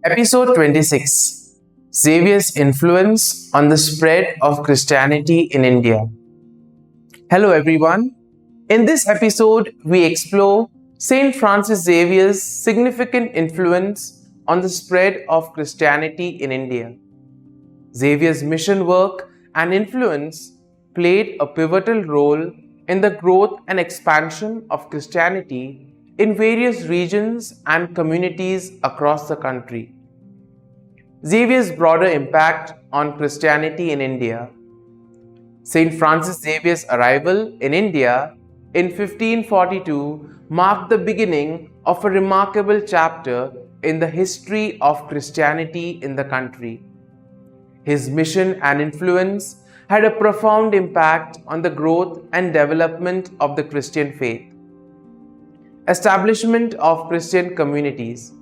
Episode 26: Xavier's Influence on the Spread of Christianity in India. Hello, everyone. In this episode, we explore St Francis Xavier's significant influence on the spread of Christianity in India. Xavier's mission work and influence played a pivotal role in the growth and expansion of Christianity in various regions and communities across the country. Xavier's broader impact on Christianity in India. St. Francis Xavier's arrival in India in 1542 marked the beginning of a remarkable chapter in the history of Christianity in the country. His mission and influence had a profound impact on the growth and development of the Christian faith. Establishment of Christian communities.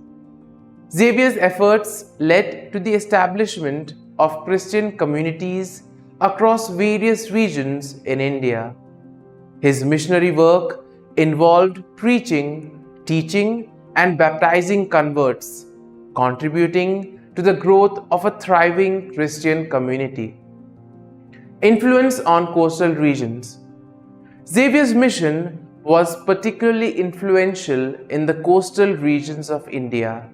Xavier's efforts led to the establishment of Christian communities across various regions in India. His missionary work involved preaching, teaching, and baptizing converts, contributing to the growth of a thriving Christian community. Influence on coastal regions. Xavier's mission was particularly influential in the coastal regions of India.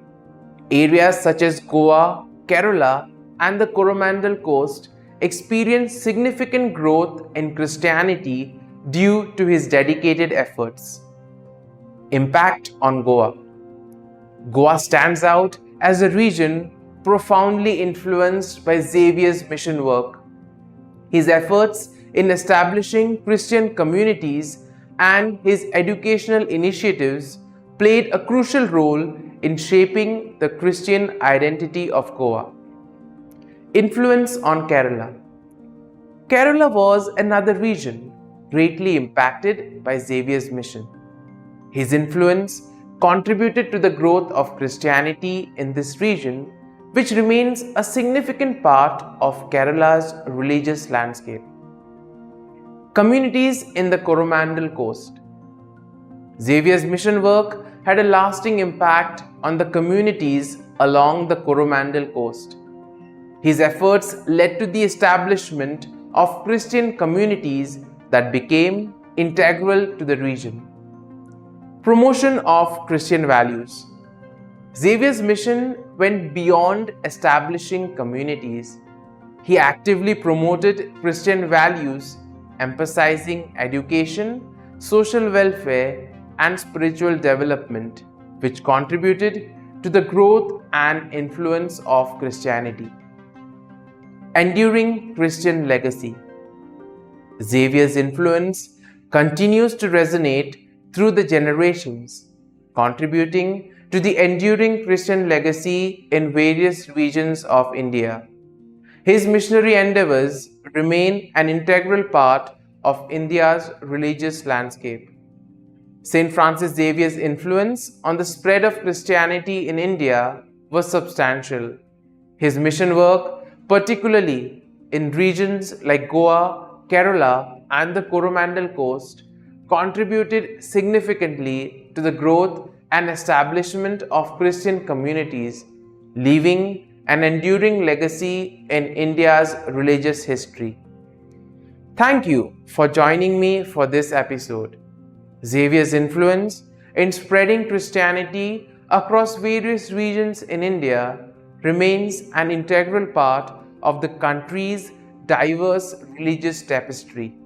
Areas such as Goa, Kerala, and the Coromandel coast experienced significant growth in Christianity due to his dedicated efforts. Impact on Goa. Goa stands out as a region profoundly influenced by Xavier's mission work. His efforts in establishing Christian communities and his educational initiatives played a crucial role in shaping the Christian identity of Goa. Influence on Kerala. Kerala was another region greatly impacted by Xavier's mission. His influence contributed to the growth of Christianity in this region, which remains a significant part of Kerala's religious landscape. Communities in the Coromandel coast. Xavier's mission work had a lasting impact on the communities along the Coromandel coast. His efforts led to the establishment of Christian communities that became integral to the region. Promotion of Christian values. Xavier's mission went beyond establishing communities. He actively promoted Christian values, emphasizing education, social welfare, and spiritual development, which contributed to the growth and influence of Christianity. Enduring Christian legacy. Xavier's influence continues to resonate through the generations, contributing to the enduring Christian legacy in various regions of India. His missionary endeavors remain an integral part of India's religious landscape. St. Francis Xavier's influence on the spread of Christianity in India was substantial. His mission work, particularly in regions like Goa, Kerala, and the Coromandel coast, contributed significantly to the growth and establishment of Christian communities, leaving an enduring legacy in India's religious history. Thank you for joining me for this episode. Xavier's influence in spreading Christianity across various regions in India remains an integral part of the country's diverse religious tapestry.